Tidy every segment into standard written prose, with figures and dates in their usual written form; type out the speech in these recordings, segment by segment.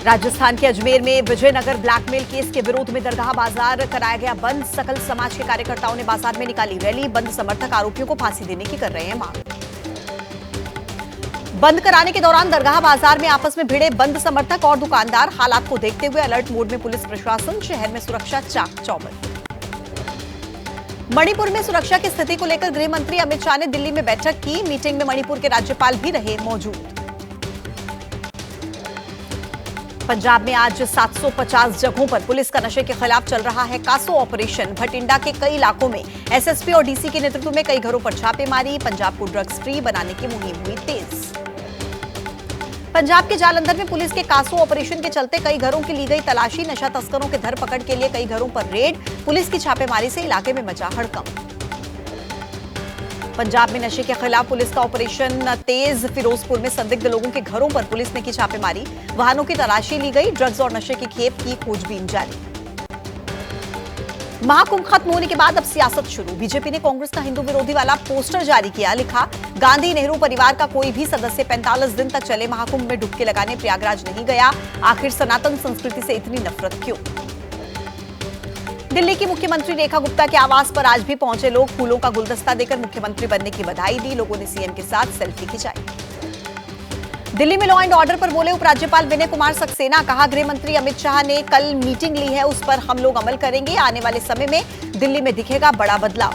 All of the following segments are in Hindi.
राजस्थान के अजमेर में विजयनगर ब्लैकमेल केस के विरोध में दरगाह बाजार कराया गया बंद। सकल समाज के कार्यकर्ताओं ने बाजार में निकाली रैली। बंद समर्थक आरोपियों को फांसी देने की कर रहे हैं मांग। बंद कराने के दौरान दरगाह बाजार में आपस में भिड़े बंद समर्थक और दुकानदार। हालात को देखते हुए अलर्ट मोड में पुलिस प्रशासन। शहर में सुरक्षा चाक चौबंद। मणिपुर में सुरक्षा की स्थिति को लेकर गृह मंत्री अमित शाह ने दिल्ली में बैठक की। मीटिंग में मणिपुर के राज्यपाल भी रहे मौजूद। पंजाब में आज 750 जगहों पर पुलिस का नशे के खिलाफ चल रहा है कासो ऑपरेशन। भटिंडा के कई इलाकों में एसएसपी और डीसी के नेतृत्व में कई घरों पर छापेमारी। पंजाब को ड्रग्स फ्री बनाने की मुहिम हुई तेज। पंजाब के जालंधर में पुलिस के कासो ऑपरेशन के चलते कई घरों की ली गई तलाशी। नशा तस्करों के धरपकड़ के लिए कई घरों पर रेड। पुलिस की छापेमारी से इलाके में मचा हड़कंप। पंजाब में नशे के खिलाफ पुलिस का ऑपरेशन तेज। फिरोजपुर में संदिग्ध लोगों के घरों पर पुलिस ने की छापेमारी। वाहनों की तलाशी ली गई। ड्रग्स और नशे की खेप की खोजबीन जारी। महाकुंभ खत्म होने के बाद अब सियासत शुरू। बीजेपी ने कांग्रेस का हिंदू विरोधी वाला पोस्टर जारी किया। लिखा, गांधी नेहरू परिवार का कोई भी सदस्य 45 दिन तक चले महाकुंभ में डुबकी लगाने प्रयागराज नहीं गया। आखिर सनातन संस्कृति से इतनी नफरत क्यों। दिल्ली की मुख्यमंत्री रेखा गुप्ता के आवास पर आज भी पहुंचे लोग। फूलों का गुलदस्ता देकर मुख्यमंत्री बनने की बधाई दी। लोगों ने सीएम के साथ सेल्फी खिंचाई। दिल्ली में लॉ एंड ऑर्डर पर बोले उपराज्यपाल विनय कुमार सक्सेना। कहा, गृह मंत्री अमित शाह ने कल मीटिंग ली है, उस पर हम लोग अमल करेंगे। आने वाले समय में दिल्ली में दिखेगा बड़ा बदलाव।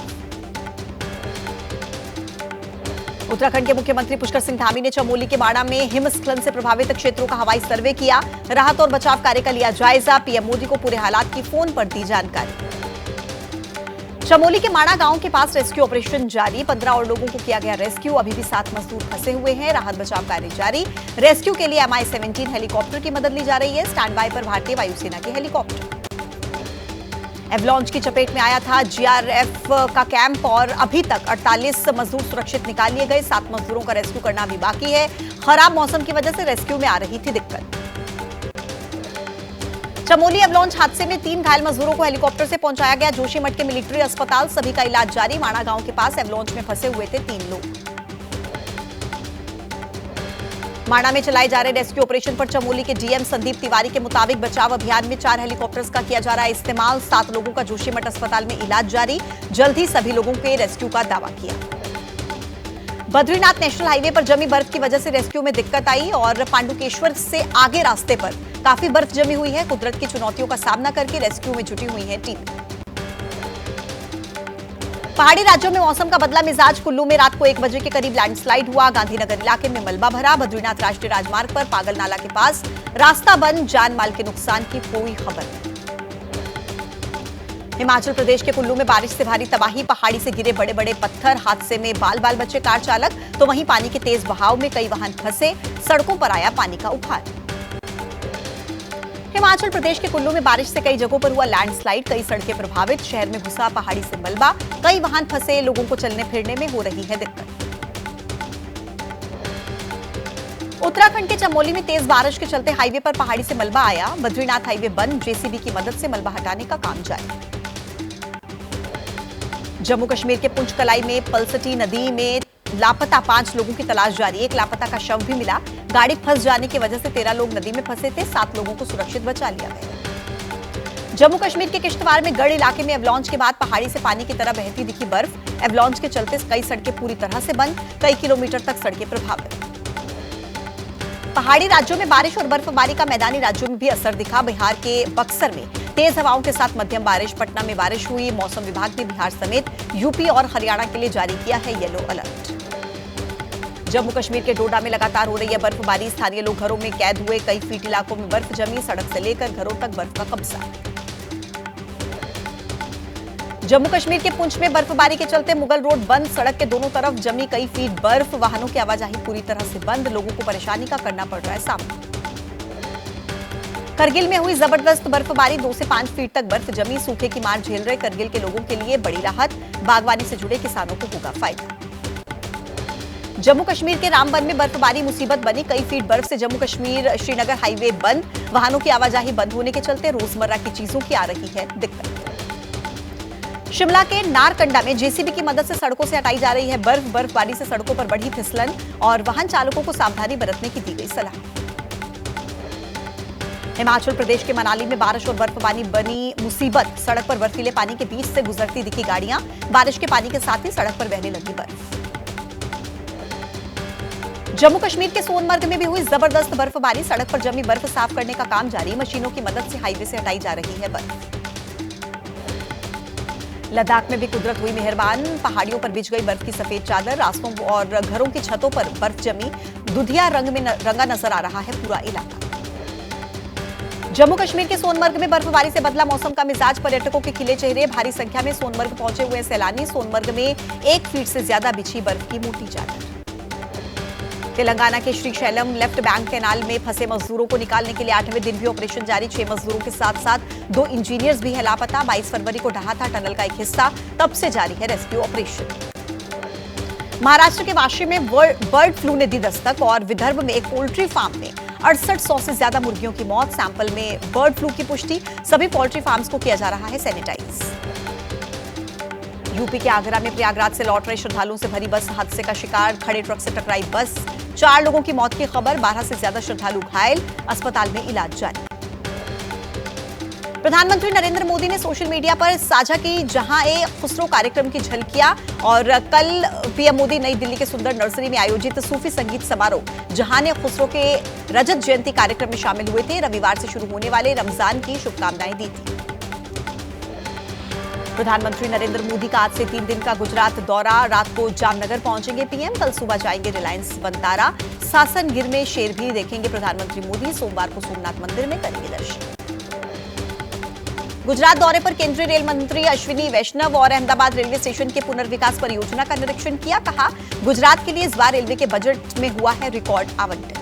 उत्तराखंड के मुख्यमंत्री पुष्कर सिंह धामी ने चमोली के माड़ा में हिमस्खलन से प्रभावित क्षेत्रों का हवाई सर्वे किया। राहत और बचाव कार्य का लिया जायजा। पीएम मोदी को पूरे हालात की फोन पर दी जानकारी। चमोली के माड़ा गांव के पास रेस्क्यू ऑपरेशन जारी। 15 और लोगों को किया गया रेस्क्यू। अभी भी 7 मजदूर फंसे हुए हैं। राहत बचाव कार्य जारी। रेस्क्यू के लिए MI-17 हेलीकॉप्टर की मदद ली जा रही है। स्टैंड बाय पर भारतीय वायुसेना के हेलीकॉप्टर। एवलांच की चपेट में आया था जीआरएफ का कैंप और अभी तक 48 मजदूर सुरक्षित निकाल लिए गए। 7 मजदूरों का रेस्क्यू करना अभी बाकी है। खराब मौसम की वजह से रेस्क्यू में आ रही थी दिक्कत। चमोली एवलांच हादसे में 3 घायल मजदूरों को हेलीकॉप्टर से पहुंचाया गया जोशीमठ के मिलिट्री अस्पताल। सभी का इलाज जारी। माणा गांव के पास एवलांच में फंसे हुए थे 3 लोग। माणा में चलाए जा रहे रेस्क्यू ऑपरेशन पर चमोली के डीएम संदीप तिवारी के मुताबिक बचाव अभियान में 4 हेलीकॉप्टर्स का किया जा रहा है इस्तेमाल। 7 लोगों का जोशीमठ अस्पताल में इलाज जारी। जल्द ही सभी लोगों के रेस्क्यू का दावा किया। बद्रीनाथ नेशनल हाईवे पर जमी बर्फ की वजह से रेस्क्यू में दिक्कत आई और पांडुकेश्वर से आगे रास्ते पर काफी बर्फ जमी हुई है। कुदरत की चुनौतियों का सामना करके रेस्क्यू में जुटी हुई है टीम। पहाड़ी राज्यों में मौसम का बदला मिजाज। कुल्लू में रात को 1 बजे के करीब लैंडस्लाइड हुआ। गांधीनगर इलाके में मलबा भरा। बद्रीनाथ राष्ट्रीय राजमार्ग पर पागल नाला के पास रास्ता बंद। जान माल के नुकसान की कोई खबर नहीं। हिमाचल प्रदेश के कुल्लू में बारिश से भारी तबाही। पहाड़ी से गिरे बड़े बड़े पत्थर। हादसे में बाल बाल बचे कार चालक। तो वहीं पानी के तेज बहाव में कई वाहन फंसे। सड़कों पर आया पानी का उफान। हिमाचल प्रदेश के कुल्लू में बारिश से कई जगहों पर हुआ लैंडस्लाइड। कई सड़कें प्रभावित। शहर में घुसा पहाड़ी से मलबा। कई वाहन फंसे। लोगों को चलने फिरने में हो रही है दिक्कत। उत्तराखंड के चमोली में तेज बारिश के चलते हाईवे पर पहाड़ी से मलबा आया। बद्रीनाथ हाईवे बंद। जेसीबी की मदद से मलबा हटाने का काम जारी। जम्मू कश्मीर के पुंछ कलाई में पलसटी नदी में लापता 5 लोगों की तलाश जारी। एक लापता का शव भी मिला। गाड़ी फंस जाने की वजह से 13 लोग नदी में फंसे थे। 7 लोगों को सुरक्षित बचा लिया गया। जम्मू कश्मीर के किश्तवाड़ में गढ़ इलाके में एवलांच के बाद पहाड़ी से पानी की तरह बहती दिखी बर्फ। एवलांच के चलते कई सड़कें पूरी तरह से बंद। कई किलोमीटर तक सड़कें प्रभावित। पहाड़ी राज्यों में बारिश और बर्फबारी का मैदानी राज्यों में भी असर दिखा। बिहार के बक्सर में तेज हवाओं के साथ मध्यम बारिश। पटना में बारिश हुई। मौसम विभाग ने बिहार समेत यूपी और हरियाणा के लिए जारी किया है येलो अलर्ट। जम्मू कश्मीर के डोडा में लगातार हो रही है बर्फबारी। स्थानीय लोग घरों में कैद हुए। कई फीट इलाकों में बर्फ जमी। सड़क से लेकर घरों तक बर्फ का कब्जा। जम्मू कश्मीर के पुंछ में बर्फबारी के चलते मुगल रोड बंद। सड़क के दोनों तरफ जमी कई फीट बर्फ। वाहनों की आवाजाही पूरी तरह से बंद। लोगों को परेशानी का करना पड़ रहा है सामना। करगिल में हुई जबरदस्त बर्फबारी। 2 से 5 फीट तक बर्फ जमी। सूखे की मार झेल रहे करगिल के लोगों के लिए बड़ी राहत। बागवानी से जुड़े किसानों को होगा फायदा। जम्मू कश्मीर के रामबन में बर्फबारी मुसीबत बनी। कई फीट बर्फ से जम्मू कश्मीर श्रीनगर हाईवे बंद। वाहनों की आवाजाही बंद होने के चलते रोजमर्रा की चीजों की आ रही है दिक्कत। शिमला के नारकंडा में जेसीबी की मदद से सड़कों से हटाई जा रही है बर्फ। बर्फबारी से सड़कों पर बढ़ी फिसलन और वाहन चालकों को सावधानी बरतने की दी गई सलाह। हिमाचल प्रदेश के मनाली में बारिश और बर्फबारी बनी मुसीबत। सड़क पर बर्फीले पानी के बीच से गुजरती दिखी गाड़ियां। बारिश के पानी के साथ ही सड़क पर बहने लगी बर्फ। जम्मू कश्मीर के सोनमर्ग में भी हुई जबरदस्त बर्फबारी। सड़क पर जमी बर्फ साफ करने का काम जारी। मशीनों की मदद से हाईवे से हटाई जा रही है बर्फ। लद्दाख में भी कुदरत हुई मेहरबान। पहाड़ियों पर बिछ गई बर्फ की सफेद चादर। रास्तों और घरों की छतों पर बर्फ जमी। दुधिया रंग में रंगा नजर आ रहा है पूरा इलाका। जम्मू कश्मीर के सोनमर्ग में बर्फबारी से बदला मौसम का मिजाज। पर्यटकों के खिले चेहरे। भारी संख्या में सोनमर्ग पहुंचे हुए सैलानी। सोनमर्ग में 1 फीट से ज्यादा बिछी बर्फ की मोटी चादर। तेलंगाना के श्रीशैलम लेफ्ट बैंक कैनाल में फंसे मजदूरों को निकालने के लिए 8वें दिन भी ऑपरेशन जारी। 6 मजदूरों के साथ साथ 2 इंजीनियर्स भी है लापता। 22 फरवरी को ढहा था टनल का एक हिस्सा, तब से जारी है रेस्क्यू ऑपरेशन। महाराष्ट्र के वाशी में बर्ड फ्लू ने दी दस्तक और विदर्भ में एक पोल्ट्री फार्म में 6800 से ज्यादा मुर्गियों की मौत। सैंपल में बर्ड फ्लू की पुष्टि। सभी पोल्ट्री फार्म्स को किया जा रहा है सैनिटाइज। यूपी के आगरा में प्रयागराज से लौट रहे श्रद्धालुओं से भरी बस हादसे का शिकार। खड़े ट्रक से टकराई बस। 4 लोगों की मौत की खबर। 12 से ज्यादा श्रद्धालु घायल। अस्पताल में इलाज जारी। प्रधानमंत्री नरेंद्र मोदी ने सोशल मीडिया पर साझा की जहां-ए-खुसरो कार्यक्रम की झलकियां। और कल पीएम मोदी नई दिल्ली के सुंदर नर्सरी में आयोजित सूफी संगीत समारोह जहां-ए-खुसरो के रजत जयंती कार्यक्रम में शामिल हुए थे। रविवार से शुरू होने वाले रमजान की शुभकामनाएं दी थी। प्रधानमंत्री नरेंद्र मोदी का आज से 3 दिन का गुजरात दौरा। रात को जामनगर पहुंचेंगे पीएम। कल सुबह जाएंगे रिलायंस वनतारा। सासनगिर में शेर भी देखेंगे प्रधानमंत्री मोदी। सोमवार को सोमनाथ मंदिर में करेंगे दर्शन। गुजरात दौरे पर केंद्रीय रेल मंत्री अश्विनी वैष्णव और अहमदाबाद रेलवे स्टेशन के पुनर्विकास परियोजना का निरीक्षण किया। कहा, गुजरात के लिए इस बार रेलवे के बजट में हुआ है रिकॉर्ड आवंटन।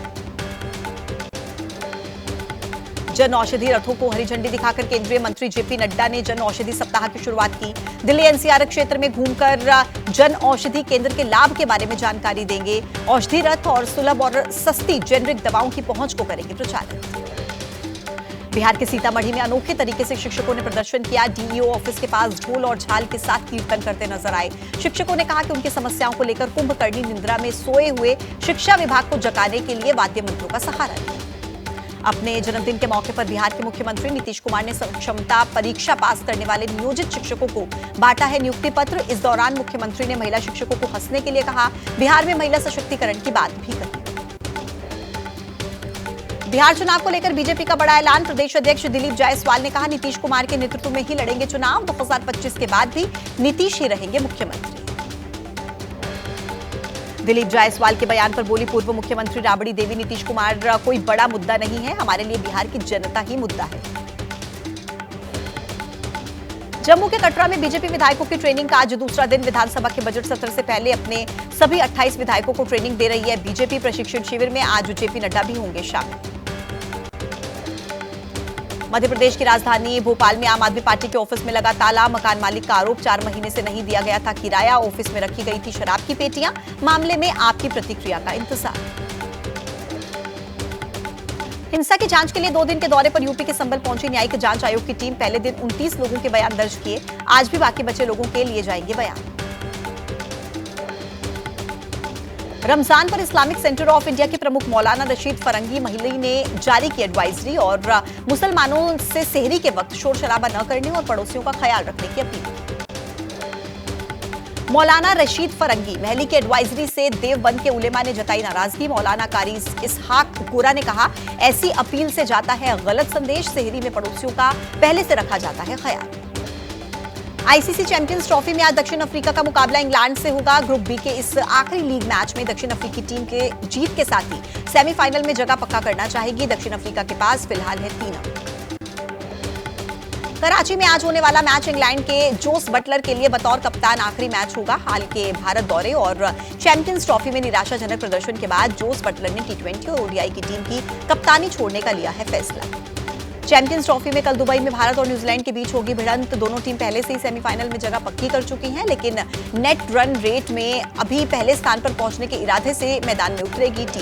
जन औषधि रथों को हरी झंडी दिखाकर केंद्रीय मंत्री जेपी नड्डा ने जन औषधि सप्ताह की शुरुआत की। दिल्ली एनसीआर क्षेत्र में घूमकर जन औषधि केंद्र के लाभ के बारे में जानकारी देंगे। औषधि रथ और सुलभ और सस्ती जेनरिक दवाओं की पहुंच को करेंगे प्रचारित। बिहार के सीतामढ़ी में अनोखे तरीके से शिक्षकों ने प्रदर्शन किया। डीईओ ऑफिस के पास ढोल और झाल के साथ कीर्तन करते नजर आए। शिक्षकों ने कहा कि उनकी समस्याओं को लेकर कुंभकर्णी निद्रा में सोए हुए शिक्षा विभाग को जगाने के लिए वाद्य मंत्रों का सहारा लिया। अपने जन्मदिन के मौके पर बिहार के मुख्यमंत्री नीतीश कुमार ने क्षमता परीक्षा पास करने वाले नियोजित शिक्षकों को बांटा है नियुक्ति पत्र। इस दौरान मुख्यमंत्री ने महिला शिक्षकों को हंसने के लिए कहा। बिहार में महिला सशक्तिकरण की बात भी कही। बिहार चुनाव को लेकर बीजेपी का बड़ा ऐलान। प्रदेश अध्यक्ष दिलीप जायसवाल ने कहा, नीतीश कुमार के नेतृत्व में ही लड़ेंगे चुनाव। 2025 के बाद भी नीतीश ही रहेंगे मुख्यमंत्री। दिलीप जायसवाल के बयान पर बोली पूर्व मुख्यमंत्री राबड़ी देवी, नीतीश कुमार कोई बड़ा मुद्दा नहीं है, हमारे लिए बिहार की जनता ही मुद्दा है। जम्मू के कटरा में बीजेपी विधायकों की ट्रेनिंग का आज दूसरा दिन। विधानसभा के बजट सत्र से पहले अपने सभी 28 विधायकों को ट्रेनिंग दे रही है बीजेपी। प्रशिक्षण शिविर में आज जेपी नड्डा भी होंगे शामिल। मध्य प्रदेश की राजधानी भोपाल में आम आदमी पार्टी के ऑफिस में लगा ताला। मकान मालिक का आरोप, 4 महीने से नहीं दिया गया था किराया। ऑफिस में रखी गई थी शराब की पेटियां। मामले में आपकी प्रतिक्रिया का इंतजार। हिंसा की जांच के लिए 2 दिन के दौरे पर यूपी के संभल पहुंची न्यायिक जांच आयोग की टीम। पहले दिन 29 लोगों के बयान दर्ज किए। आज भी बाकी बचे लोगों के लिए जाएंगे बयान। रमजान पर इस्लामिक सेंटर ऑफ इंडिया के प्रमुख मौलाना रशीद फरंगी महली ने जारी की एडवाइजरी और मुसलमानों से सेहरी के वक्त शोर शराबा न करने और पड़ोसियों का ख्याल रखने की अपील। मौलाना रशीद फरंगी महली की एडवाइजरी से देवबंद के उलेमा ने जताई नाराजगी। मौलाना कारी इसहाक गोरा ने कहा, ऐसी अपील से जाता है गलत संदेश। सेहरी में पड़ोसियों का पहले से रखा जाता है ख्याल। आईसीसी चैंपियंस ट्रॉफी में आज दक्षिण अफ्रीका का मुकाबला इंग्लैंड से होगा। ग्रुप बी के इस आखिरी लीग मैच में दक्षिण अफ्रीकी टीम के जीत के साथ ही सेमीफाइनल में जगह पक्का करना चाहेगी। दक्षिण अफ्रीका के पास फिलहाल है 3 अंक। कराची में आज होने वाला मैच इंग्लैंड के जोस बटलर के लिए बतौर कप्तान आखिरी मैच होगा। हाल के भारत दौरे और चैंपियंस ट्रॉफी में निराशाजनक प्रदर्शन के बाद जोस बटलर ने टी20 और ओडीआई की टीम की कप्तानी छोड़ने का लिया है फैसला। चैंपियंस ट्रॉफी में कल दुबई में भारत और न्यूजीलैंड के बीच होगी भिड़ंत। दोनों टीम पहले से ही सेमीफाइनल में जगह पक्की कर चुकी हैं, लेकिन नेट रन रेट में अभी पहले स्थान पर पहुंचने के इरादे से मैदान में उतरेगी टीम